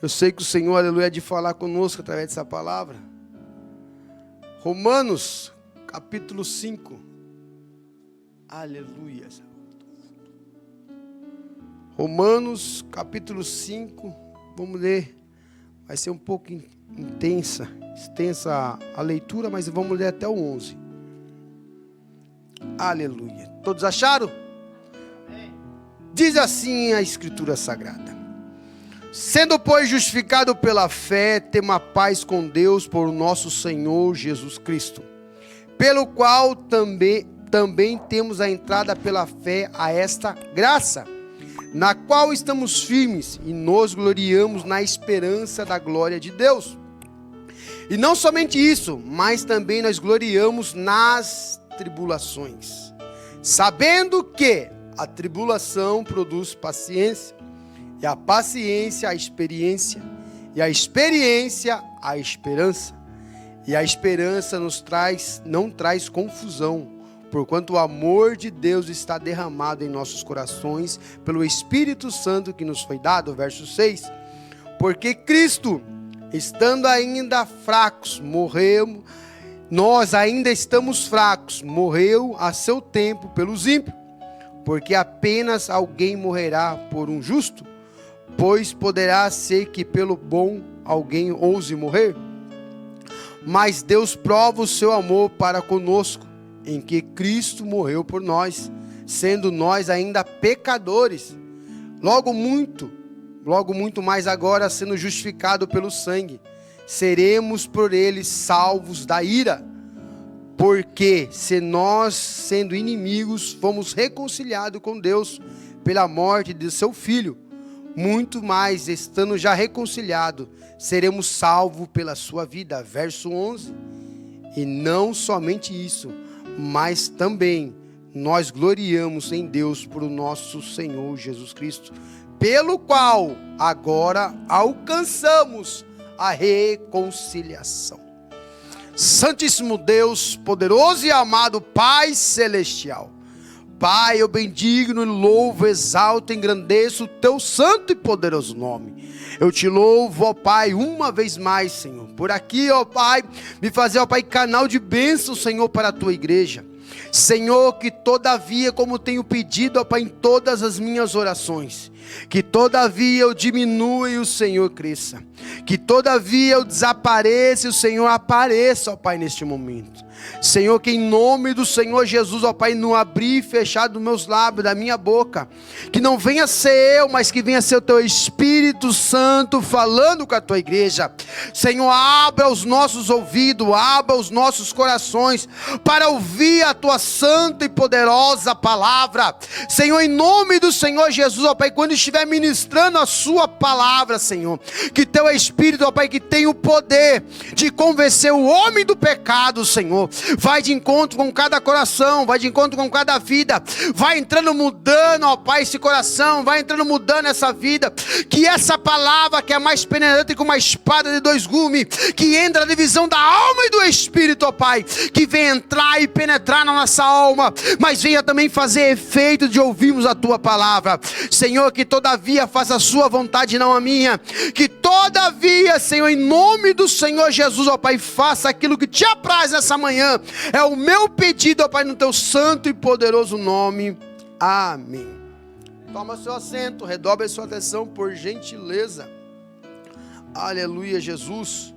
Eu sei que o Senhor, aleluia, é de falar conosco através dessa palavra. Romanos, capítulo 5. Aleluia. Romanos, capítulo 5. Vamos ler. Vai ser um pouco extensa a leitura, mas vamos ler até o 11. Aleluia. Todos acharam? Diz assim a Escritura Sagrada: sendo, pois, justificado pela fé, temos a paz com Deus por nosso Senhor Jesus Cristo, pelo qual também temos a entrada pela fé a esta graça, na qual estamos firmes e nos gloriamos na esperança da glória de Deus. E não somente isso, mas também nós gloriamos nas tribulações, sabendo que a tribulação produz paciência, e a paciência a experiência, e a experiência a esperança. E a esperança não traz confusão, porquanto o amor de Deus está derramado em nossos corações pelo Espírito Santo que nos foi dado. Verso 6. Porque Cristo, estando ainda fracos, morreu, nós ainda estamos fracos, morreu a seu tempo pelos ímpios. Porque apenas alguém morrerá por um justo, pois poderá ser que pelo bom alguém ouse morrer. Mas Deus prova o seu amor para conosco, em que Cristo morreu por nós, sendo nós ainda pecadores. Logo muito mais agora, sendo justificado pelo sangue, seremos por ele salvos da ira. Porque se nós, sendo inimigos, fomos reconciliados com Deus pela morte de seu Filho, muito mais, estando já reconciliados, seremos salvos pela sua vida. Verso 11. E não somente isso, mas também nós gloriamos em Deus por nosso Senhor Jesus Cristo, pelo qual agora alcançamos a reconciliação. Santíssimo Deus, poderoso e amado Pai Celestial, Pai, eu bendigno, louvo, exalto, engrandeço o teu santo e poderoso nome. Eu te louvo, ó Pai, uma vez mais, Senhor, por aqui, ó Pai, me fazer, ó Pai, canal de bênção, Senhor, para a tua igreja. Senhor, que todavia, como tenho pedido, ó Pai, em todas as minhas orações, que todavia eu diminua e o Senhor cresça, que todavia eu desapareça e o Senhor apareça, ó Pai, neste momento. Senhor, que em nome do Senhor Jesus, ó Pai, no abrir e fechar dos meus lábios, da minha boca, que não venha ser eu, mas que venha ser o teu Espírito Santo falando com a tua igreja. Senhor, abra os nossos ouvidos, abra os nossos corações para ouvir a tua santa e poderosa palavra. Senhor, em nome do Senhor Jesus, ó Pai, quando estiver ministrando a sua palavra, Senhor, que teu Espírito, ó Pai, que tem o poder de convencer o homem do pecado, Senhor, vai de encontro com cada coração, vai de encontro com cada vida, vai entrando mudando, ó Pai, esse coração, vai entrando mudando essa vida, que essa palavra que é mais penetrante que uma espada de dois gumes, que entra na divisão da alma e do Espírito, ó Pai, que venha entrar e penetrar na nossa alma, mas venha também fazer efeito de ouvirmos a tua palavra. Senhor, que todavia faça a sua vontade, não a minha, que todavia, Senhor, em nome do Senhor Jesus, ó Pai, faça aquilo que te apraz nessa manhã. É o meu pedido, ó Pai, no teu santo e poderoso nome. Amém. Toma seu assento, redobre a sua atenção, por gentileza. Aleluia, Jesus.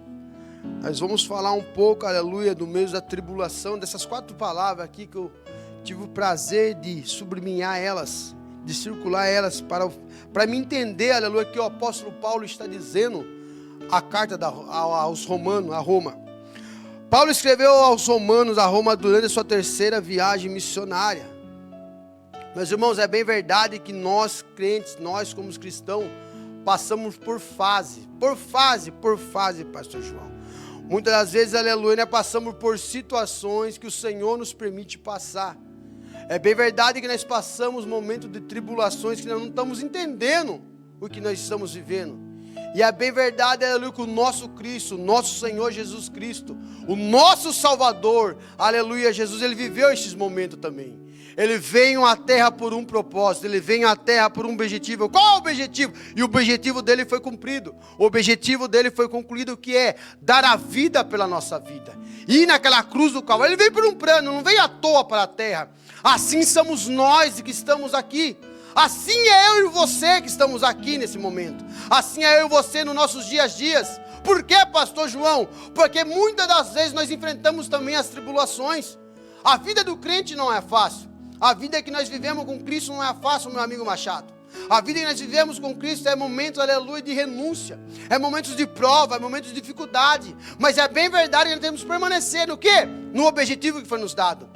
Nós vamos falar um pouco, aleluia, do meio da tribulação, dessas 4 palavras aqui que eu tive o prazer de sublinhar elas, de circular elas, para me entender, aleluia, que o apóstolo Paulo está dizendo a carta aos Romanos, a Roma. Paulo escreveu aos Romanos, a Roma, durante a sua 3ª viagem missionária. Meus irmãos, é bem verdade que nós crentes, nós como cristãos, passamos por fase, pastor João. Muitas das vezes, aleluia, nós passamos por situações que o Senhor nos permite passar. É bem verdade que nós passamos momentos de tribulações que nós não estamos entendendo o que nós estamos vivendo. E é bem verdade, aleluia, que o nosso Cristo, o nosso Senhor Jesus Cristo, o nosso Salvador, aleluia, Jesus, ele viveu estes momentos também. Ele veio à terra por um propósito, ele veio à terra por um objetivo. Qual é o objetivo? E o objetivo dele foi cumprido. O objetivo dele foi concluído, que é dar a vida pela nossa vida. E naquela cruz do Calvário, ele veio por um plano, não veio à toa para a terra. Assim somos nós que estamos aqui. Assim é eu e você que estamos aqui nesse momento. Assim é eu e você nos nossos dias a dias. Por quê, pastor João? Porque muitas das vezes nós enfrentamos também as tribulações. A vida do crente não é fácil. A vida que nós vivemos com Cristo não é fácil, meu amigo Machado. A vida que nós vivemos com Cristo é momentos, aleluia, de renúncia. É momentos de prova, é momentos de dificuldade. Mas é bem verdade que nós temos que permanecer no quê? No objetivo que foi nos dado.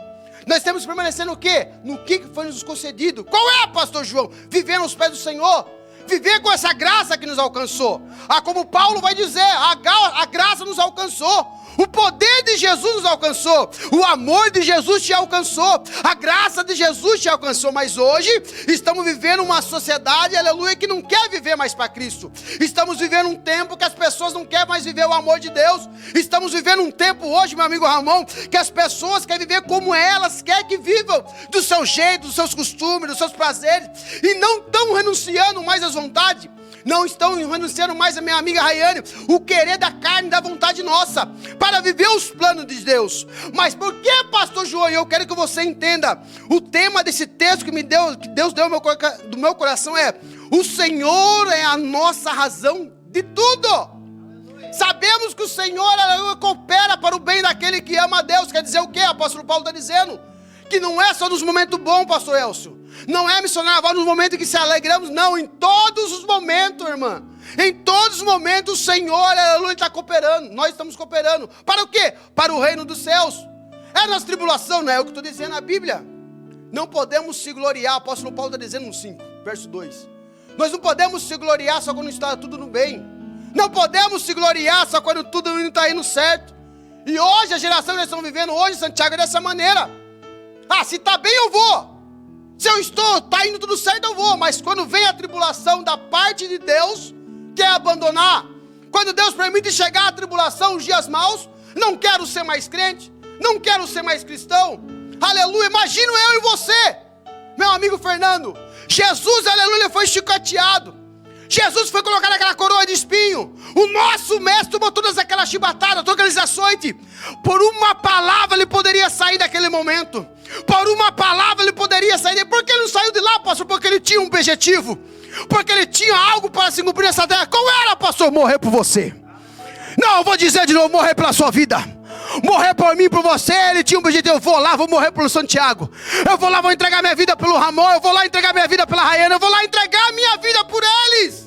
Nós temos que permanecer no quê? No que foi nos concedido. Qual é, pastor João? Viver nos pés do Senhor. Viver com essa graça que nos alcançou. Como Paulo vai dizer, a graça nos alcançou. O poder de Jesus nos alcançou. O amor de Jesus te alcançou. A graça de Jesus te alcançou. Mas hoje estamos vivendo uma sociedade, aleluia, que não quer viver mais para Cristo. Estamos vivendo um tempo que as pessoas não querem mais viver o amor de Deus. Estamos vivendo um tempo hoje, meu amigo Ramon, que as pessoas querem viver como elas querem que vivam. Do seu jeito, dos seus costumes, dos seus prazeres. E não estão renunciando mais às vontades. Não estão renunciando mais a minha amiga Rayane, o querer da carne, da vontade nossa, para viver os planos de Deus. Mas por que, pastor João? Eu quero que você entenda, o tema desse texto que Deus deu do meu coração é: o Senhor é a nossa razão de tudo. Sabemos que o Senhor coopera para o bem daquele que ama a Deus. Quer dizer o que? O apóstolo Paulo está dizendo que não é só nos momentos bons, pastor Elcio. Não é missionário nos momentos em que se alegramos, não. Em todos os momentos, irmã. Em todos os momentos o Senhor, aleluia, está cooperando. Nós estamos cooperando. Para o quê? Para o reino dos céus. É nas tribulações, não é o que estou dizendo na Bíblia. Não podemos se gloriar, o apóstolo Paulo está dizendo no 5, verso 2. Nós não podemos se gloriar só quando está tudo no bem. Não podemos se gloriar só quando tudo não está indo certo. E hoje, a geração que nós estamos vivendo hoje, Santiago, é dessa maneira. Se está bem eu vou. Se eu está indo tudo certo, eu vou. Mas quando vem a tribulação da parte de Deus, quer abandonar. Quando Deus permite chegar a tribulação, os dias maus, não quero ser mais crente, não quero ser mais cristão. Aleluia, imagino eu e você, meu amigo Fernando. Jesus, aleluia, foi chicoteado. Jesus foi colocar aquela coroa de espinho. O nosso mestre tomou todas aquelas chibatadas, todas aquelas açoites. Por uma palavra ele poderia sair daquele momento. Por uma palavra ele poderia sair. Por que ele não saiu de lá, pastor? Porque ele tinha um objetivo. Porque ele tinha algo para se cumprir nessa terra. Qual era, pastor? Morrer por você. Não, eu vou dizer de novo, morrer pela sua vida. Morrer por mim, por você. Ele tinha um objetivo. Eu vou lá, vou morrer pelo Santiago. Eu vou lá, vou entregar minha vida pelo Ramon. Eu vou lá entregar minha vida pela Rayane. Eu vou lá entregar minha vida por eles.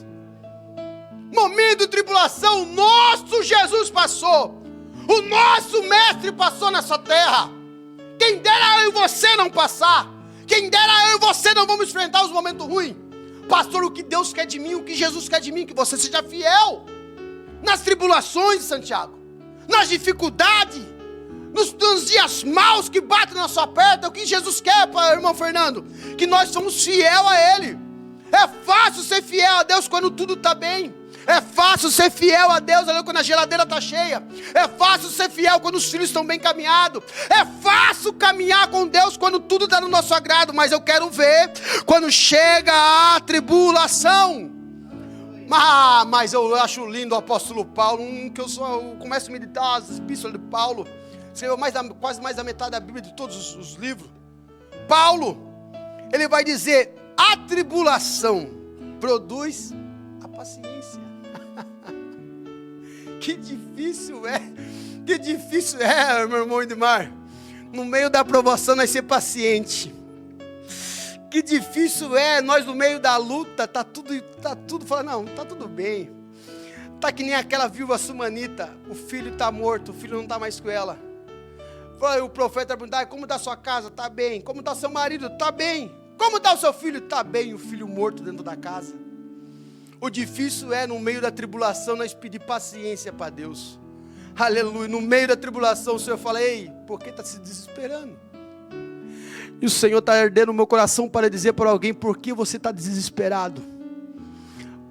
Momento de tribulação, o nosso Jesus passou. O nosso mestre passou nessa terra. Quem dera eu e você não passar. Quem dera eu e você não vamos enfrentar os momentos ruins. Pastor, o que Deus quer de mim, o que Jesus quer de mim, que você seja fiel. Nas tribulações, Santiago. Nas dificuldades. Nos dias maus que batem na sua perna. O que Jesus quer, irmão Fernando? Que nós somos fiel a Ele. É fácil ser fiel a Deus quando tudo está bem. É fácil ser fiel a Deus quando a geladeira está cheia. É fácil ser fiel quando os filhos estão bem caminhados. É fácil caminhar com Deus quando tudo está no nosso agrado. Mas eu quero ver quando chega a tribulação. Mas eu acho lindo o apóstolo Paulo, que eu começo a meditar as epístolas de Paulo. Escreveu quase mais da metade da Bíblia de todos os livros. Paulo, ele vai dizer: a tribulação produz a paciência. Que difícil é, meu irmão Edmar, no meio da provação nós ser paciente. Que difícil é nós no meio da luta, tá tudo falando, não, tá tudo bem. Tá que nem aquela viúva sumanita, o filho tá morto, o filho não tá mais com ela. O profeta perguntou: como está sua casa? Tá bem. Como está seu marido? Tá bem. Como está o seu filho? Tá bem. O filho morto dentro da casa. O difícil é, no meio da tribulação, nós pedir paciência para Deus. Aleluia. No meio da tribulação, o Senhor fala: ei, por que está se desesperando? E o Senhor está ardendo no meu coração para dizer para alguém: por que você está desesperado?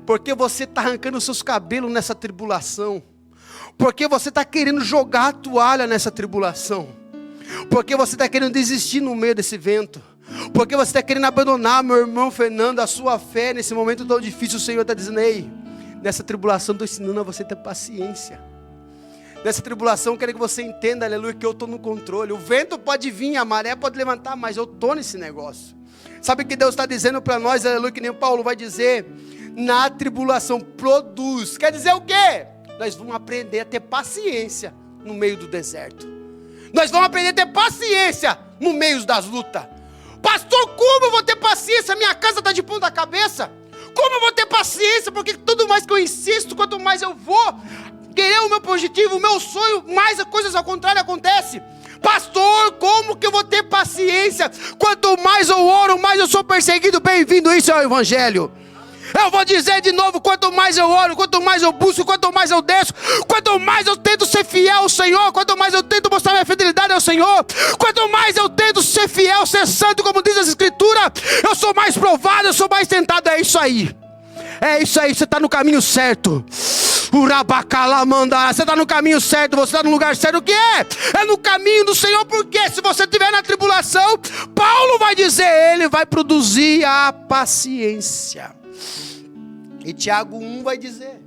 Por que você está arrancando os seus cabelos nessa tribulação? Por que você está querendo jogar a toalha nessa tribulação? Por que você está querendo desistir no meio desse vento? Porque você está querendo abandonar, meu irmão Fernando, a sua fé nesse momento tão difícil. O Senhor está dizendo: ei, nessa tribulação estou ensinando a você ter paciência. Nessa tribulação eu quero que você entenda, aleluia, que eu estou no controle. O vento pode vir, a maré pode levantar, mas eu estou nesse negócio. Sabe o que Deus está dizendo para nós, aleluia, que nem o Paulo vai dizer? Na tribulação produz. Quer dizer o quê? Nós vamos aprender a ter paciência no meio do deserto. Nós vamos aprender a ter paciência no meio das lutas. Pastor, como eu vou ter paciência? Minha casa está de ponta cabeça. Como eu vou ter paciência? Porque tudo mais que eu insisto, quanto mais eu vou querer o meu objetivo, o meu sonho, mais as coisas ao contrário acontecem. Pastor, como que eu vou ter paciência? Quanto mais eu oro, mais eu sou perseguido. Bem-vindo, isso é o Evangelho. Eu vou dizer de novo: quanto mais eu oro, quanto mais eu busco, quanto mais eu desço, quanto mais eu tento ser fiel ao Senhor, quanto mais eu tento mostrar minha fidelidade ao Senhor, quanto mais eu tento ser fiel, ser santo, como diz as Escrituras, eu sou mais provado, eu sou mais tentado. É isso aí, você está no caminho certo. Você está no caminho certo, você está no lugar certo. O que é? É no caminho do Senhor, porque se você estiver na tribulação, Paulo vai dizer, ele vai produzir a paciência. E Tiago 1 vai dizer,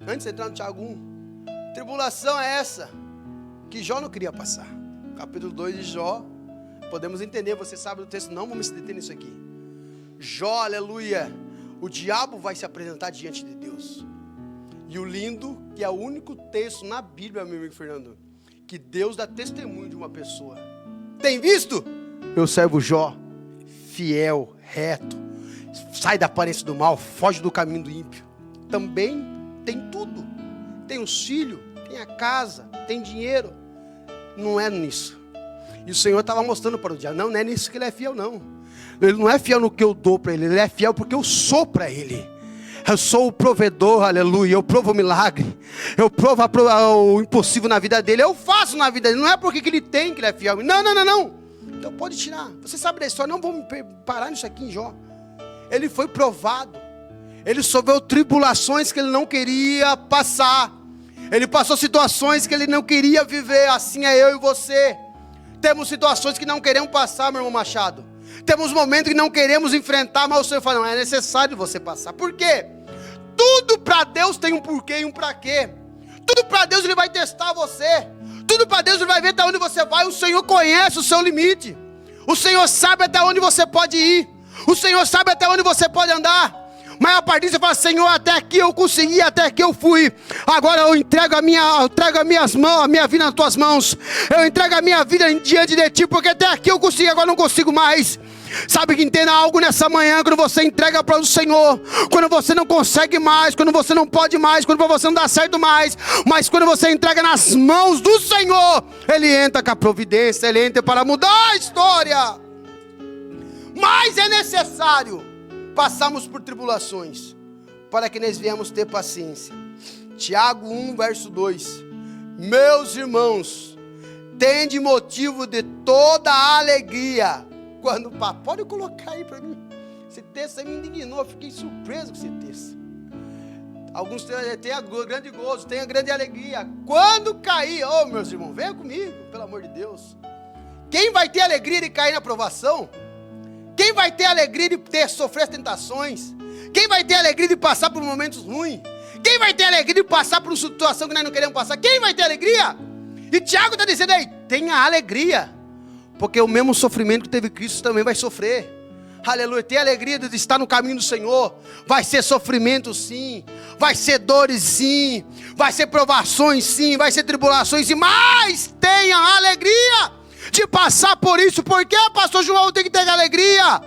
antes de entrar no Tiago 1, tribulação é essa que Jó não queria passar. Capítulo 2 de Jó, podemos entender, você sabe do texto, não vamos se deter nisso aqui. Jó, aleluia, o diabo vai se apresentar diante de Deus. E o lindo, que é o único texto na Bíblia, meu amigo Fernando, que Deus dá testemunho de uma pessoa. Tem visto? Meu servo Jó, fiel, reto, sai da aparência do mal, foge do caminho do ímpio. Também tem tudo. Tem os filhos, tem a casa, tem dinheiro. Não é nisso. E o Senhor estava mostrando para o diabo, não é nisso que ele é fiel, não. Ele não é fiel no que eu dou para ele, ele é fiel porque eu sou para ele. Eu sou o provedor, aleluia, eu provo o milagre, eu provo o impossível na vida dele, eu faço na vida dele, não é porque que ele tem que ele é fiel, não, então pode tirar, você sabe da história, não vou me parar nisso aqui em Jó, ele foi provado, ele sofreu tribulações que ele não queria passar, ele passou situações que ele não queria viver, assim é eu e você, temos situações que não queremos passar, meu irmão Machado, temos momentos que não queremos enfrentar, mas o Senhor fala, não, é necessário você passar, por quê? Tudo para Deus tem um porquê e um para quê. Tudo para Deus Ele vai testar você. Tudo para Deus Ele vai ver até onde você vai. O Senhor conhece o seu limite. O Senhor sabe até onde você pode ir. O Senhor sabe até onde você pode andar. Mas a partir disso você fala, Senhor, até aqui eu consegui, até aqui eu fui. Agora eu entrego a minhas mãos, a minha vida nas tuas mãos. Eu entrego a minha vida diante de ti, porque até aqui eu consegui, agora não consigo mais. Sabe que entenda algo nessa manhã, quando você entrega para o Senhor, quando você não consegue mais, quando você não pode mais, quando você não dá certo mais, mas quando você entrega nas mãos do Senhor, Ele entra com a providência, Ele entra para mudar a história. Mas é necessário passarmos por tribulações, para que nós venhamos ter paciência. Tiago 1 verso 2, meus irmãos, tende motivo de toda a alegria, quando, pode colocar aí para mim, esse texto aí me indignou, eu fiquei surpreso com esse texto. Alguns têm grande gozo, têm a grande alegria, quando cair, meus irmãos, venha comigo, pelo amor de Deus. Quem vai ter alegria de cair na provação? Quem vai ter alegria de sofrer as tentações? Quem vai ter alegria de passar por momentos ruins? Quem vai ter alegria de passar por uma situação que nós não queremos passar? Quem vai ter alegria? E Tiago está dizendo aí, tenha alegria, porque o mesmo sofrimento que teve Cristo também vai sofrer. Aleluia, tem alegria de estar no caminho do Senhor. Vai ser sofrimento sim, vai ser dores sim, vai ser provações sim, vai ser tribulações sim, mas tenha alegria de passar por isso. Por que, pastor João, tem que ter alegria?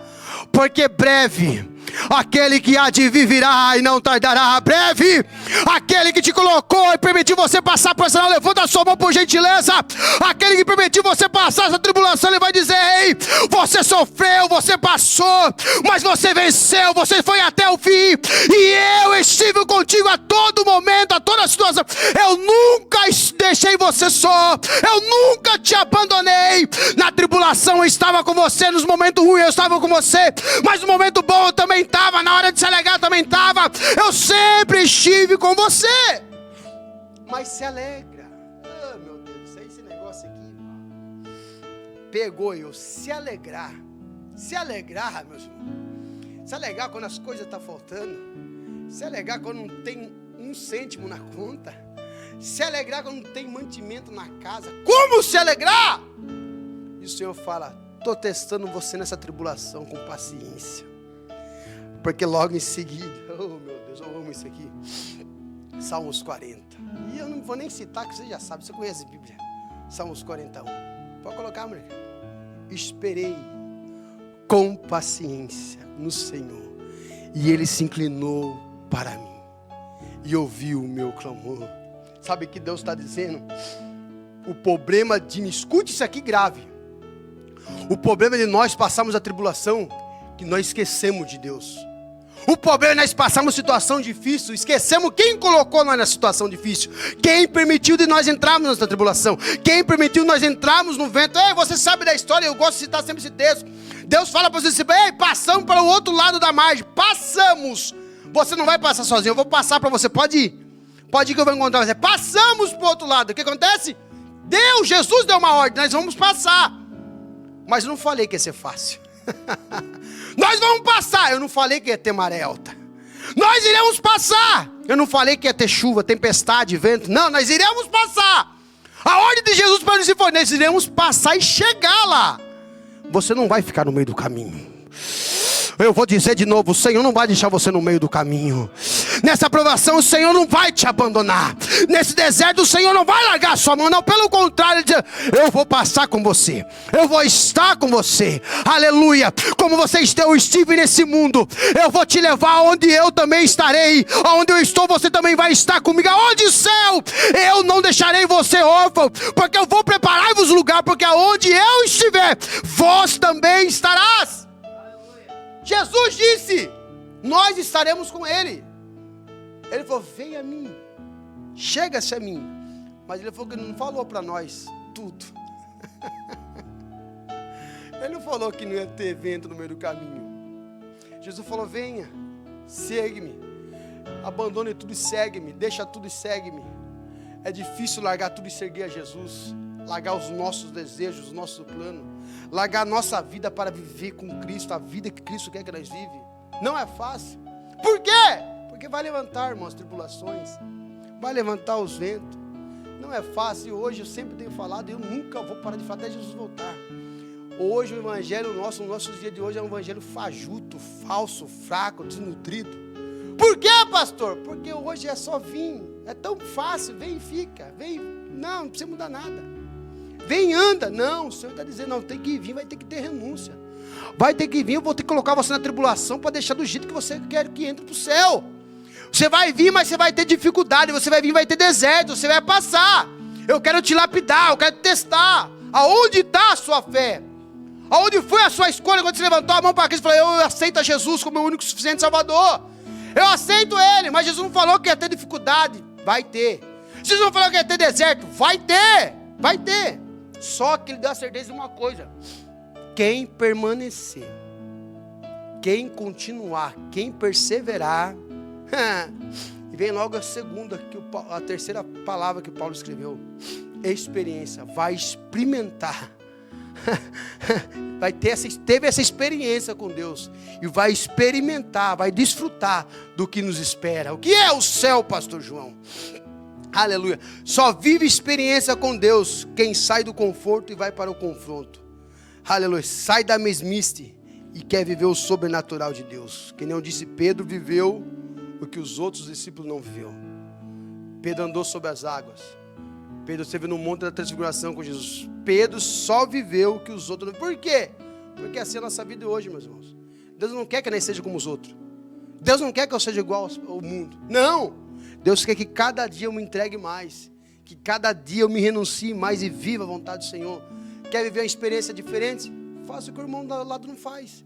Porque breve aquele que há de vir virá e não tardará. Breve, aquele que te colocou e permitiu você passar por essa, levanta a sua mão por gentileza. Aquele que permitiu você passar essa tribulação, ele vai dizer, ei, você sofreu, você passou, mas você venceu, você foi até o fim, e eu estive contigo a todo momento, a toda situação. Eu nunca deixei você só, eu nunca te abandonei. Na tribulação eu estava com você, nos momentos ruins eu estava com você, mas no momento bom eu também estava, na hora de se alegrar eu também estava. Eu sempre estive com você. Mas se alegra. Meu Deus, esse negócio aqui pegou eu. Se alegrar. Se alegrar, meus irmãos. Se alegrar quando as coisas estão faltando. Se alegrar quando não tem um cêntimo na conta. Se alegrar quando não tem mantimento na casa. Como se alegrar? E o Senhor fala: estou testando você nessa tribulação com paciência. Porque logo em seguida, oh meu Deus, eu amo isso aqui. Salmos 40. E eu não vou nem citar, que você já sabe, você conhece a Bíblia. Salmos 41. Pode colocar, moleque. Esperei com paciência no Senhor, e Ele se inclinou para mim e ouviu o meu clamor. Sabe o que Deus está dizendo? O problema de, escute isso aqui grave. O problema de nós passarmos a tribulação, que nós esquecemos de Deus. O problema é nós passarmos situação difícil, esquecemos quem colocou nós na situação difícil, quem permitiu de nós entrarmos nessa tribulação, quem permitiu nós entrarmos no vento. Ei, você sabe da história, eu gosto de citar sempre esse texto. Deus fala para você: ei, passamos para o outro lado da margem, passamos. Você não vai passar sozinho, eu vou passar para você, pode ir que eu vou encontrar você. Passamos para o outro lado. O que acontece? Jesus deu uma ordem, nós vamos passar. Mas eu não falei que ia ser fácil. Nós vamos passar. Eu não falei que ia ter maré alta. Nós iremos passar. Eu não falei que ia ter chuva, tempestade, vento. Não, nós iremos passar. A ordem de Jesus para nós foi: nós iremos passar e chegar lá. Você não vai ficar no meio do caminho. Eu vou dizer de novo: o Senhor não vai deixar você no meio do caminho. Nessa provação o Senhor não vai te abandonar. Nesse deserto o Senhor não vai largar a sua mão. Não, pelo contrário, Ele diz: eu vou passar com você. Eu vou estar com você. Aleluia. Como você eu estive nesse mundo, eu vou te levar aonde eu também estarei. Aonde eu estou, você também vai estar comigo. Aonde o céu, eu não deixarei você órfão, porque eu vou preparar-vos lugar, porque aonde eu estiver, vós também estarás. Jesus disse: nós estaremos com Ele. Ele falou: venha a mim, chega-se a mim. Mas Ele falou que não falou para nós tudo. Ele não falou que não ia ter vento no meio do caminho. Jesus falou: venha, segue-me, abandone tudo e segue-me, deixa tudo e segue-me. É difícil largar tudo e seguir a Jesus, largar os nossos desejos, o nosso plano, largar a nossa vida para viver com Cristo, a vida que Cristo quer que nós vivamos. Não é fácil. Por quê? Porque vai levantar, irmãos, tribulações, vai levantar os ventos. Não é fácil. Hoje eu sempre tenho falado, e eu nunca vou parar de falar até Jesus voltar. Hoje o evangelho nosso, nos nossos dias de hoje, é um evangelho fajuto, falso, fraco, desnutrido. Por quê, pastor? Porque hoje é só vir. É tão fácil, vem e fica. Vem, não precisa mudar nada. Vem e anda. Não, o Senhor está dizendo: não, tem que vir, vai ter que ter renúncia. Vai ter que vir, eu vou ter que colocar você na tribulação para deixar do jeito que você quer que entre para o céu. Você vai vir, mas você vai ter dificuldade. Você vai vir, vai ter deserto, você vai passar. Eu quero te lapidar, eu quero te testar. Aonde está a sua fé? Aonde foi a sua escolha quando você levantou a mão para Cristo e falou: eu aceito a Jesus como meu único e suficiente Salvador? Eu aceito Ele. Mas Jesus não falou que ia ter dificuldade. Vai ter. Jesus não falou que ia ter deserto. Vai ter. Vai ter. Só que Ele deu a certeza de uma coisa: quem permanecer, quem continuar, quem perseverar. E vem logo a segunda, a terceira palavra que Paulo escreveu: experiência. Vai experimentar. Teve essa experiência com Deus e vai experimentar, vai desfrutar do que nos espera. O que é o céu, pastor João? Aleluia. Só vive experiência com Deus quem sai do conforto e vai para o confronto. Aleluia. Sai da mesmice e quer viver o sobrenatural de Deus. Que nem eu disse, Pedro viveu o que os outros discípulos não viveram. Pedro andou sobre as águas. Pedro esteve no monte da transfiguração com Jesus. Pedro só viveu o que os outros não. Por quê? Porque assim é a nossa vida hoje, meus irmãos. Deus não quer que nós seja como os outros. Deus não quer que eu seja igual ao mundo. Não. Deus quer que cada dia eu me entregue mais. Que cada dia eu me renuncie mais e viva a vontade do Senhor. Quer viver uma experiência diferente? Faça o que o irmão do lado não faz.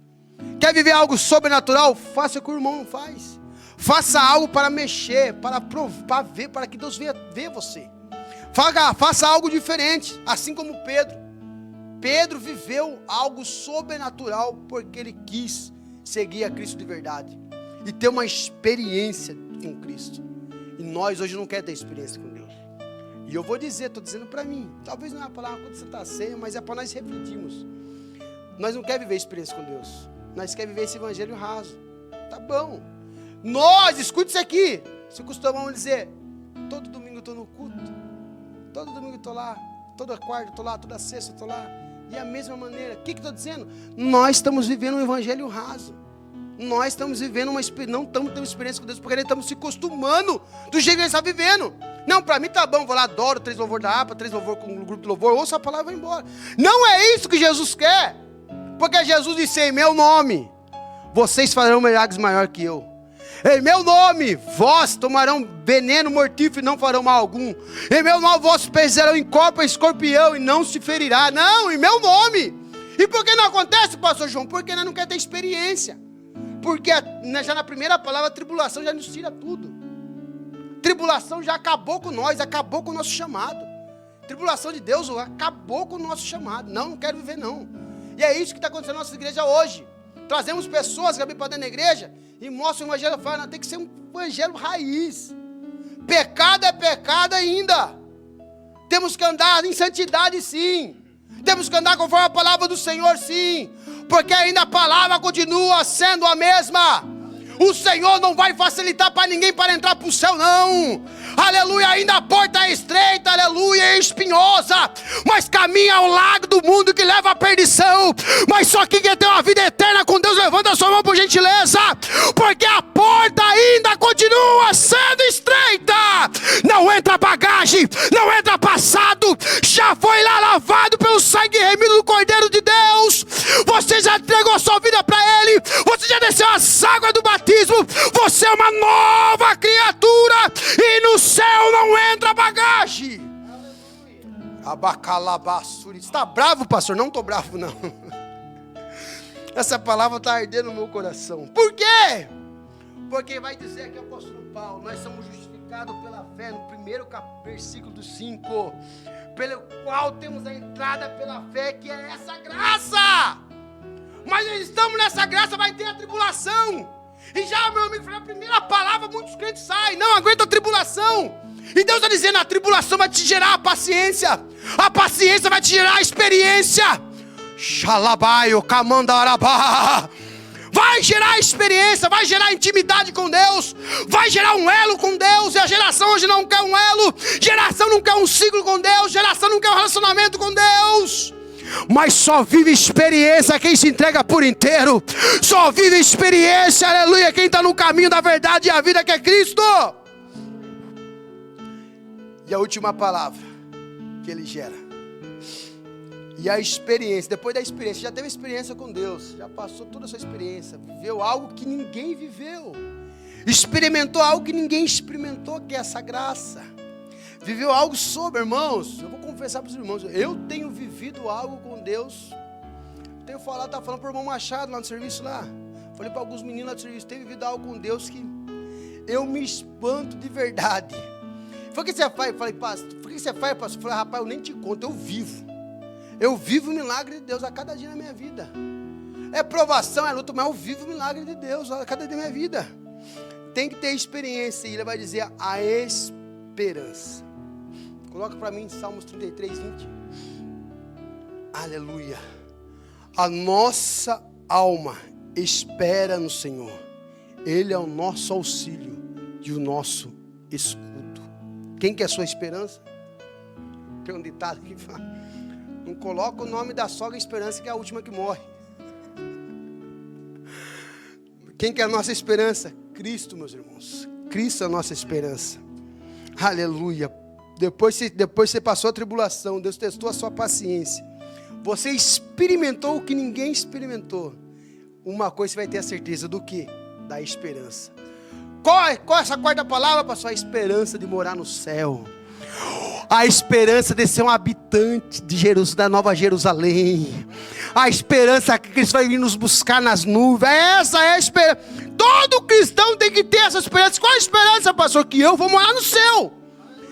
Quer viver algo sobrenatural? Faça o que o irmão não faz. Faça algo para mexer, para provar, para ver, para que Deus venha ver você. Faça algo diferente, assim como Pedro. Pedro viveu algo sobrenatural porque ele quis seguir a Cristo de verdade e ter uma experiência com Cristo. E nós hoje não queremos ter experiência com Deus. E eu vou dizer, estou dizendo para mim, talvez não é a palavra quando você está ceia, mas é para nós refletirmos. Nós não queremos viver experiência com Deus. Nós queremos viver esse evangelho raso. Tá bom. Nós, escute isso aqui. Se costumamos dizer, todo domingo eu estou no culto. Todo domingo eu estou lá. Toda quarta eu estou lá. Toda sexta eu estou lá. E a mesma maneira. O que eu estou dizendo? Nós estamos vivendo um evangelho raso. Nós estamos vivendo não estamos tendo experiência com Deus, porque nós estamos se acostumando do jeito que ele está vivendo. Não, para mim tá bom, vou lá, adoro 3 louvor da APA, 3 louvor com o grupo de louvor, ouço a palavra e vou embora. Não é isso que Jesus quer. Porque Jesus disse, em meu nome, vocês farão milagres maior que eu. Em meu nome, vós tomarão veneno mortífero e não farão mal algum. Em meu nome, vós pisarão em corpo escorpião e não se ferirá. Não, em meu nome. E por que não acontece, pastor João? Porque nós não queremos ter experiência. Porque já na primeira palavra, a tribulação já nos tira tudo. Tribulação já acabou com nós, acabou com o nosso chamado. Tribulação de Deus acabou com o nosso chamado. Não quero viver não. E é isso que está acontecendo na nossa igreja hoje. Trazemos pessoas que vêm para dentro da igreja e mostram o evangelho, falam, tem que ser um evangelho raiz. Pecado é pecado ainda. Temos que andar em santidade sim. Temos que andar conforme a palavra do Senhor sim. Porque ainda a palavra continua sendo a mesma. O Senhor não vai facilitar para ninguém para entrar para o céu não. Aleluia, ainda a porta é estreita, aleluia, é espinhosa, mas caminha ao lado do mundo que leva à perdição. Mas só quem quer ter uma vida eterna com Deus, levanta a sua mão por gentileza. Porque a porta ainda continua sendo estreita. Não entra bagagem, não entra passado. Já foi lá lavado pelo sangue remido do Cordeiro de Deus. Você já entregou sua vida para Ele. Você já desceu as águas do batismo. Você é uma nova criatura. E no céu não entra bagagem. Abacalabassuri. Você está bravo, pastor? Não estou bravo, não. Essa palavra está ardendo no meu coração. Por quê? Porque vai dizer aqui o apóstolo Paulo, nós somos justificados pela fé, no primeiro versículo do 5, pelo qual temos a entrada pela fé, que é essa graça. Mas nós estamos nessa graça, vai ter a tribulação. E já, meu amigo, foi a primeira palavra, muitos crentes saem, não aguenta a tribulação. E Deus está dizendo, a tribulação vai te gerar a paciência vai te gerar a experiência. Xalabaio, camandarabá. Vai gerar experiência, vai gerar intimidade com Deus, vai gerar um elo com Deus. E a geração hoje não quer um elo, geração não quer um ciclo com Deus, geração não quer um relacionamento com Deus. Mas só vive experiência quem se entrega por inteiro. Só vive experiência, aleluia, quem está no caminho da verdade e a vida, que é Cristo. E a última palavra que ele gera. E a experiência, depois da experiência, já teve experiência com Deus, já passou toda a sua experiência, viveu algo que ninguém viveu, experimentou algo que ninguém experimentou, que é essa graça. Viveu algo sobre, irmãos, eu vou confessar para os irmãos, eu tenho vivido algo com Deus. Tenho falado, estava falando para o irmão Machado lá no serviço lá. Falei para alguns meninos lá do serviço, tenho vivido algo com Deus que eu me espanto de verdade. Foi o que você faz? Eu falei, pastor, o que você faz, pastor? Eu falei, rapaz, eu nem te conto, eu vivo o milagre de Deus a cada dia na minha vida. É provação, é luta, mas eu vivo o milagre de Deus a cada dia da minha vida. Tem que ter experiência, e ele vai dizer a esperança. Coloca para mim Salmos 33, 20. Aleluia. A nossa alma espera no Senhor. Ele é o nosso auxílio e o nosso escudo. Quem quer a sua esperança? Tem um ditado que fala, não coloca o nome da sogra esperança, que é a última que morre. Quem quer a nossa esperança? Cristo, meus irmãos. Cristo é a nossa esperança. Aleluia. Depois você passou a tribulação, Deus testou a sua paciência, você experimentou o que ninguém experimentou. Uma coisa você vai ter a certeza do que? Da esperança. Qual é essa quarta palavra, pastor? A esperança de morar no céu. A esperança de ser um habitante de Jerusalém, da Nova Jerusalém. A esperança que Cristo vai vir nos buscar nas nuvens. Essa é a esperança. Todo cristão tem que ter essa esperança. Qual a esperança, pastor? Que eu vou morar no céu.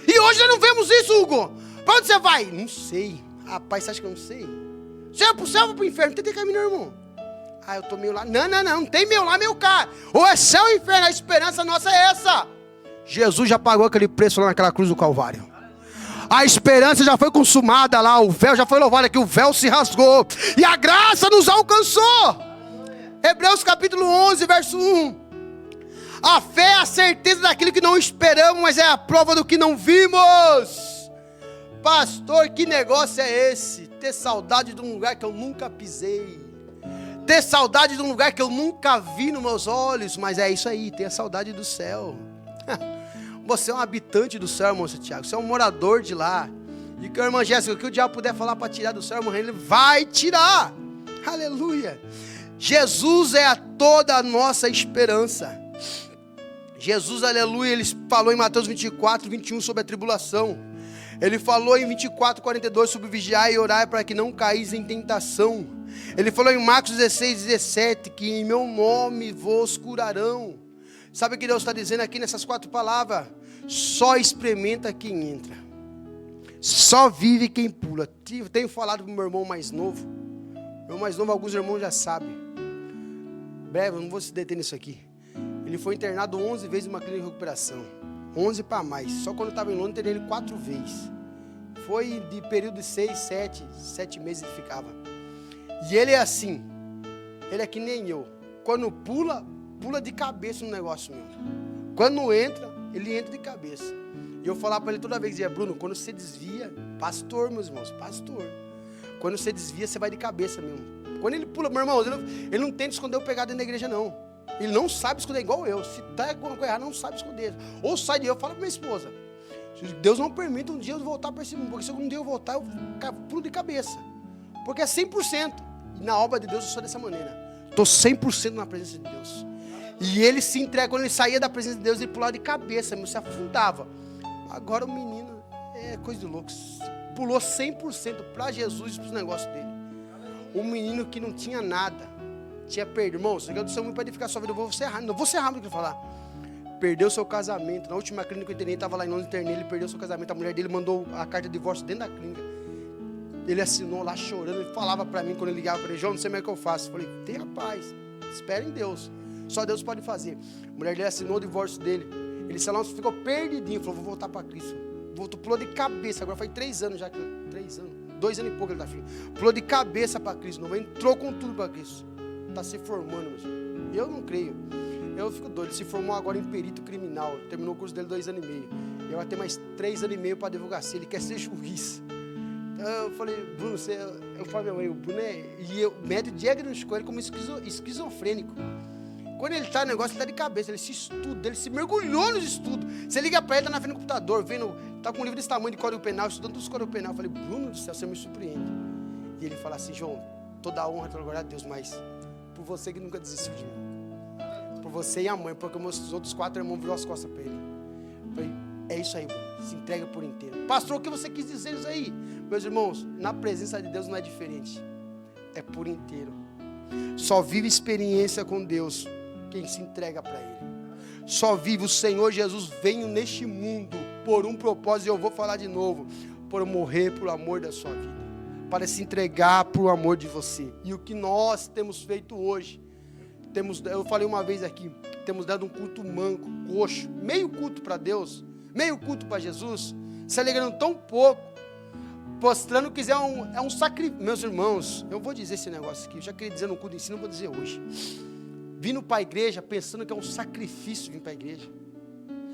E hoje nós não vemos isso, Hugo. Para onde você vai? Não sei. Rapaz, você acha que eu não sei? Você vai para o céu ou para o inferno? Tem caminho, irmão. Eu estou meio lá. Não tem meio lá, meio cá. Ou é céu ou inferno. A esperança nossa é essa. Jesus já pagou aquele preço lá naquela cruz do Calvário. A esperança já foi consumada lá, o véu já foi louvado aqui, o véu se rasgou e a graça nos alcançou. Hebreus capítulo 11, verso 1. A fé é a certeza daquilo que não esperamos, mas é a prova do que não vimos. Pastor, que negócio é esse? Ter saudade de um lugar que eu nunca pisei. Ter saudade de um lugar que eu nunca vi nos meus olhos. Mas é isso aí, ter a saudade do céu. Você é um habitante do céu, irmão Tiago. Você é um morador de lá. E que a irmã Jéssica, o que o diabo puder falar para tirar do céu, irmão, ele vai tirar. Aleluia. Jesus é toda a nossa esperança. Jesus, aleluia, ele falou em Mateus 24, 21 sobre a tribulação. Ele falou em 24, 42 sobre vigiar e orar para que não caís em tentação. Ele falou em Marcos 16, 17 que em meu nome vos curarão. Sabe o que Deus está dizendo aqui nessas 4 palavras? Só experimenta quem entra. Só vive quem pula. Tenho falado para o meu irmão mais novo. Meu mais novo, alguns irmãos já sabem. Breve, eu não vou se deter nisso aqui. Ele foi internado 11 vezes em uma clínica de recuperação. 11 para mais. Só quando eu estava em Londres, eu treinei ele 4 vezes. Foi de período de 6, 7 meses ele ficava. E ele é assim. Ele é que nem eu. Quando pula de cabeça no negócio mesmo. Quando entra, ele entra de cabeça. E eu falava para ele toda vez, dizia, Bruno, quando você desvia, pastor, meus irmãos, pastor. Quando você desvia, você vai de cabeça mesmo. Quando ele pula, meu irmão, ele não tenta esconder o pecado dentro da igreja, não. Ele não sabe esconder, igual eu. Se está alguma coisa errada, não sabe esconder. Ou sai de eu, falo para minha esposa. Deus não permite um dia eu voltar para esse mundo. Porque se um dia eu voltar, eu pulo de cabeça. Porque é 100%. E na obra de Deus eu sou dessa maneira. Estou 100% na presença de Deus. E ele se entrega, quando ele saía da presença de Deus, ele pulava de cabeça, se afundava. Agora o menino é coisa de louco. Pulou 100% para Jesus e para os negócios dele. Um menino que não tinha nada. Tinha perdido. Irmão, você quer do seu mundo para edificar a sua vida, eu vou ser errado. Não vou ser errado no que eu falar. Perdeu seu casamento. Na última clínica que eu internei, estava lá em Londres, internei, ele perdeu seu casamento. A mulher dele mandou a carta de divórcio dentro da clínica. Ele assinou lá chorando. Ele falava para mim, quando ele ligava para ele, João, não sei mais o que eu faço. Eu falei, tenha paz. Espera em Deus. Só Deus pode fazer. A mulher dele assinou o divórcio dele. Ele ficou perdidinho. Falou, vou voltar para Cristo. Voltou, pulou de cabeça. Agora faz 3 anos já. 3 anos. 2 anos e pouco ele está filho. Pulou de cabeça para Cristo. Não entrou com tudo para Cristo. Está se formando. Eu não creio. Eu fico doido. Ele se formou agora em perito criminal. Terminou o curso dele 2 anos e meio. Ele vai ter mais 3 anos e meio para advocacia. Ele quer ser juiz. Então eu falei, Bruno, eu falei, o Bruno o médico diagnosticou ele como esquizofrênico. Quando ele está no negócio, ele está de cabeça, ele se estuda, ele se mergulhou nos estudos. Você liga para ele, está na frente do computador, está com um livro desse tamanho de Código Penal, estudando os Código Penal. Eu falei, Bruno do céu, você me surpreende. E ele fala assim, João, toda a honra, toda a glória a Deus, mas por você que nunca desistiu de mim. Por você e a mãe, porque meus outros 4 irmãos virou as costas para ele. Eu falei, é isso aí, Bruno, se entrega por inteiro. Pastor, o que você quis dizer isso aí? Meus irmãos, na presença de Deus não é diferente. É por inteiro. Só vive experiência com Deus quem se entrega para Ele. Só vive o Senhor Jesus veio neste mundo por um propósito, e eu vou falar de novo, por morrer por amor da sua vida, para se entregar por amor de você. E o que nós temos feito hoje, eu falei uma vez aqui, temos dado um culto manco, coxo, meio culto para Deus, meio culto para Jesus, se alegrando tão pouco, mostrando que é um sacrifício. Meus irmãos, eu vou dizer esse negócio aqui, eu já queria dizer no culto de ensino, eu vou dizer hoje. Vindo para a igreja pensando que é um sacrifício vir para a igreja.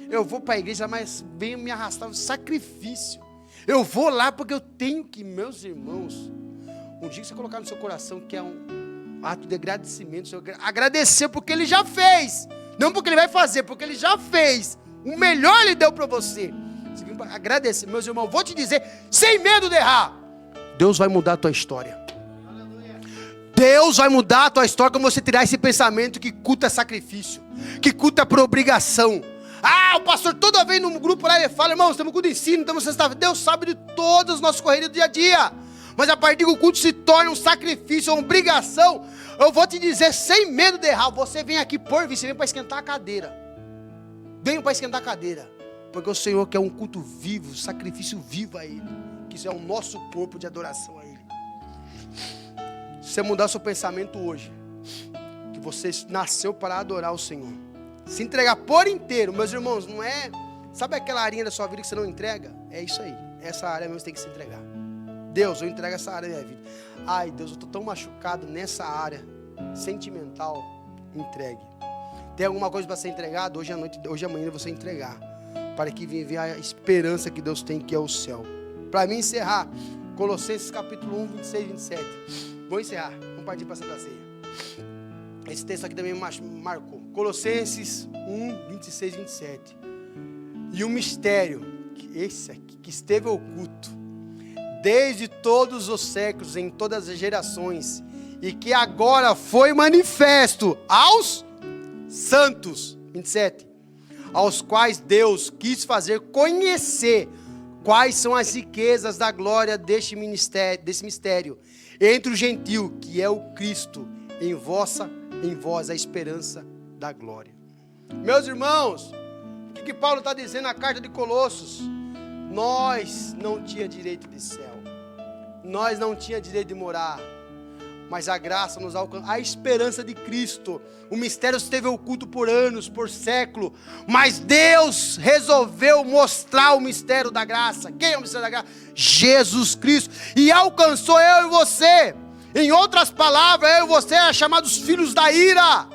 Eu vou para a igreja, mas venho me arrastar, um sacrifício. Eu vou lá porque eu tenho que, meus irmãos, um dia que você colocar no seu coração que é um ato de agradecimento, agradecer porque Ele já fez, não porque Ele vai fazer, porque Ele já fez, o melhor Ele deu para você. Você vem para agradecer, meus irmãos, vou te dizer, sem medo de errar, Deus vai mudar a tua história. Deus vai mudar a tua história quando você tirar esse pensamento que culto é sacrifício, que culto é por obrigação. O pastor toda vez no grupo lá ele fala, irmãos, estamos com o ensino, estamos sexta-feira. Deus sabe de todas as nossas correrias do dia a dia. Mas a partir que o culto se torna um sacrifício, uma obrigação, eu vou te dizer, sem medo de errar, você vem aqui por vir, você vem para esquentar a cadeira. Venho para esquentar a cadeira. Porque o Senhor quer um culto vivo, sacrifício vivo a Ele. Que isso é o nosso corpo de adoração a Ele. Se você mudar seu pensamento hoje, que você nasceu para adorar o Senhor, se entregar por inteiro, meus irmãos, não é Sabe aquela área da sua vida que você não entrega? É isso aí. Essa área mesmo você tem que se entregar. Deus, eu entrego essa área da minha vida. Ai, Deus, eu estou tão machucado nessa área sentimental. Entregue. Tem alguma coisa para ser entregado? Hoje à noite, hoje à manhã você entregar. Para que venha a esperança que Deus tem, que é o céu. Para mim encerrar, Colossenses capítulo 1, 26 e 27. Vou encerrar. Vamos partir para a Santa Ceia. Esse texto aqui também me marcou. Colossenses 1, 26 e 27. E o mistério, esse aqui, que esteve oculto, desde todos os séculos, em todas as gerações, e que agora foi manifesto aos santos, 27, aos quais Deus quis fazer conhecer quais são as riquezas da glória desse mistério, entre o gentio, que é o Cristo, em vós a esperança da glória. Meus irmãos, o que Paulo está dizendo na carta de Colossos? Nós não tínhamos direito de céu, nós não tínhamos direito de morar, mas a graça nos alcançou, a esperança de Cristo. O mistério esteve oculto por anos, por século, mas Deus resolveu mostrar o mistério da graça. Quem é o mistério da graça? Jesus Cristo. E alcançou eu e você. Em outras palavras, eu e você eram chamados filhos da ira.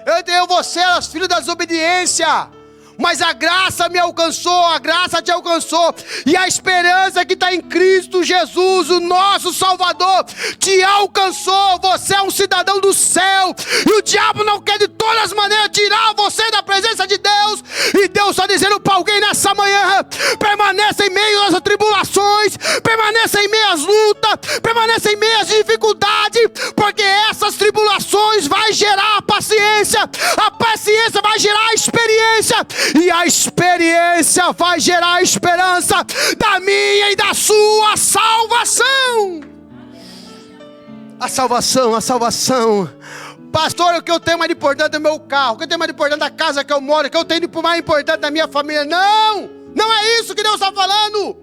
Eu e você eram os filhos da desobediência. Mas a graça me alcançou, a graça te alcançou, e a esperança que está em Cristo Jesus, o nosso Salvador, te alcançou. Você é um cidadão do céu, e o diabo não quer de todas as maneiras tirar você da presença de Deus, e Deus está dizendo para alguém nessa manhã: permaneça em meio às tribulações, permaneça em meio às lutas, permaneça em meio às dificuldades, porque essas tribulações vai gerar a paciência vai gerar a experiência, e a experiência vai gerar a esperança da minha e da sua salvação. A salvação. Pastor, o que eu tenho mais importante é o meu carro, o que eu tenho mais importante é a casa que eu moro, o que eu tenho mais importante da minha família. Não é isso que Deus está falando.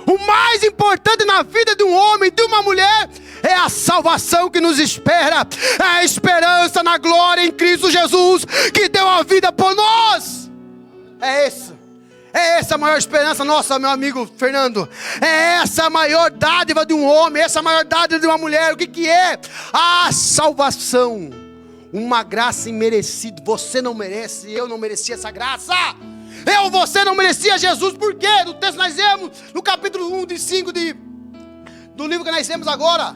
O mais importante na vida de um homem, de uma mulher, é a salvação que nos espera, é a esperança na glória em Cristo Jesus, que deu a vida por nós. É essa a maior esperança nossa, meu amigo Fernando. É essa a maior dádiva de um homem, essa a maior dádiva de uma mulher. O que é? A salvação. Uma graça imerecida. Você não merece, eu não mereci essa graça. Você não merecia Jesus. Por quê? No texto nós lemos, no capítulo 1 de 5 do livro que nós lemos agora,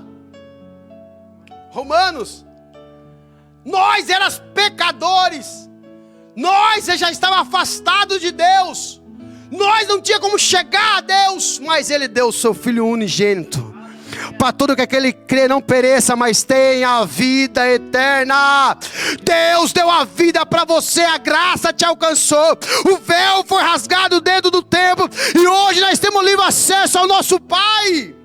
Romanos. Nós éramos pecadores, nós já estávamos afastados de Deus, nós não tínhamos como chegar a Deus, mas Ele deu o seu Filho unigênito, para todo que aquele crê não pereça, mas tenha a vida eterna. Deus deu a vida para você, a graça te alcançou, o véu foi rasgado dentro do templo, e hoje nós temos livre acesso ao nosso Pai.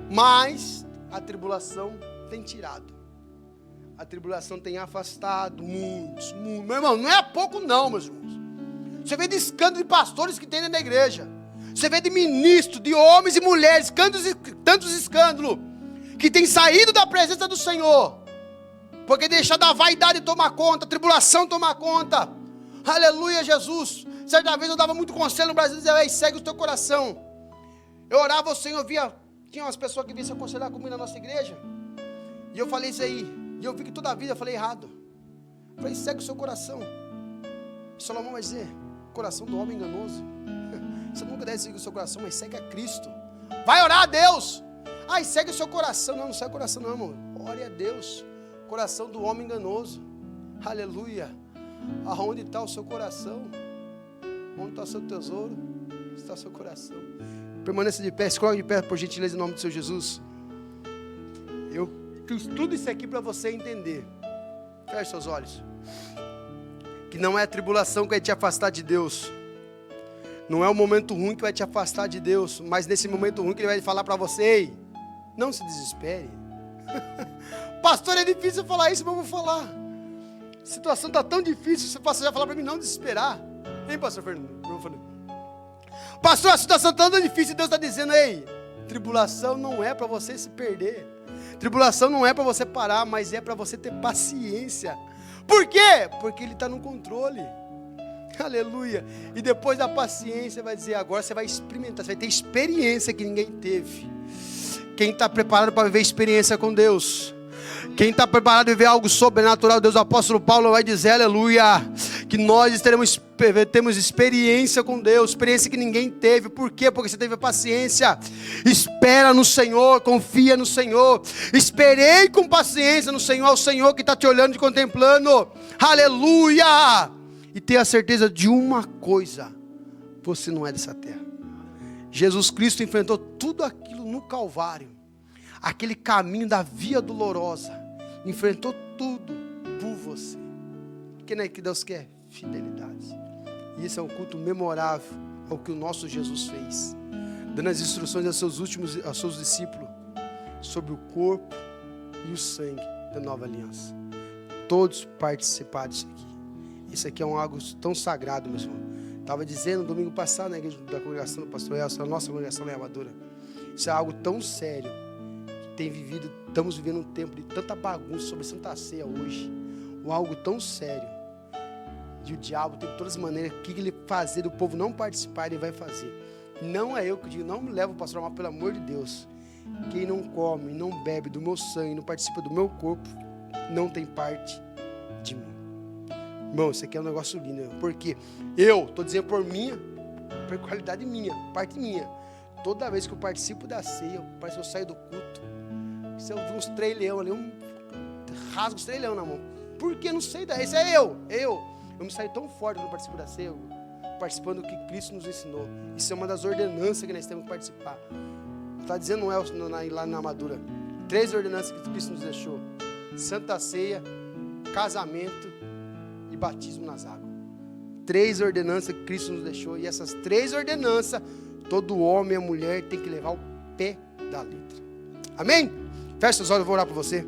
Mas a tribulação tem tirado, a tribulação tem afastado muitos. Meu irmão, não é pouco não, meus irmãos. Você vê de escândalo de pastores que tem dentro da igreja, você vê de ministros, de homens e mulheres, tantos escândalos, que tem saído da presença do Senhor, porque deixado a vaidade tomar conta, a tribulação tomar conta. Aleluia, Jesus. Certa vez eu dava muito conselho no Brasil, dizia: segue o teu coração. Eu orava, o Senhor via, tinha umas pessoas que vinham se aconselhar comigo na nossa igreja, e eu falei isso aí, e eu vi que toda a vida eu falei errado. Eu falei: segue o seu coração. E Salomão vai dizer: coração do homem enganoso. Você nunca deve seguir o seu coração, mas segue a Cristo. Vai orar a Deus. Segue o seu coração. Não segue o coração não, irmão. Ore a Deus. Coração do homem enganoso. Aleluia. Aonde está o seu coração? Onde está o seu tesouro? Está o seu coração. Permaneça de pé. Se coloque de pé, por gentileza, em nome do Senhor Jesus. Eu fiz tudo isso aqui para você entender. Feche seus olhos. Que não é a tribulação que vai te afastar de Deus. Não é o momento ruim que vai te afastar de Deus, mas nesse momento ruim que Ele vai falar para você: ei, não se desespere. Pastor, é difícil falar isso, mas eu vou falar. A situação está tão difícil, você vai falar para mim não desesperar. Hein, pastor Fernando? Pastor, a situação está tão difícil, Deus está dizendo: ei, tribulação não é para você se perder. Tribulação não é para você parar, mas é para você ter paciência. Por quê? Porque Ele está no controle. Aleluia. E depois da paciência vai dizer, agora você vai experimentar, você vai ter experiência que ninguém teve. Quem está preparado para viver experiência com Deus? Quem está preparado para viver algo sobrenatural, Deus, o apóstolo Paulo vai dizer, aleluia, que nós temos experiência com Deus, experiência que ninguém teve. Por quê? Porque você teve paciência. Espera no Senhor, confia no Senhor. Esperei com paciência no Senhor, é o Senhor que está te olhando e contemplando. Aleluia! E tenha certeza de uma coisa, você não é dessa terra. Jesus Cristo enfrentou tudo aquilo no Calvário, aquele caminho da via dolorosa, enfrentou tudo por você. Porque não é que Deus quer? Fidelidade. E esse é um culto memorável ao que o nosso Jesus fez, dando as instruções aos seus discípulos sobre o corpo e o sangue da nova aliança. Todos participaram disso aqui. Isso aqui é algo tão sagrado, meu irmão. Estava dizendo domingo passado na igreja da congregação do pastor Elcio, a nossa congregação lá em Amadora. Isso é algo tão sério. Estamos vivendo um tempo de tanta bagunça sobre Santa Ceia hoje. Algo tão sério. E o diabo tem de todas as maneiras, o que ele fazer do povo não participar, ele vai fazer. Não é eu que digo, não me leva o pastor Amado, pelo amor de Deus. Quem não come, não bebe do meu sangue, não participa do meu corpo, não tem parte de mim. Irmão, isso aqui é um negócio lindo. Porque eu estou dizendo por qualidade minha, parte minha. Toda vez que eu participo da ceia, parece que eu saio do culto. Se eu vi uns 3 leões ali, rasgo os 3 leões na mão. Por que? Não sei. Esse é eu. Eu me saio tão forte quando eu participo da ceia, participando do que Cristo nos ensinou. Isso é uma das ordenanças que nós temos que participar. Está dizendo lá na Amadora. 3 ordenanças que Cristo nos deixou: Santa Ceia, casamento e batismo nas águas. 3 ordenanças que Cristo nos deixou. E essas 3 ordenanças, todo homem e mulher tem que levar o pé da letra. Amém? Feche os olhos, eu vou orar por você.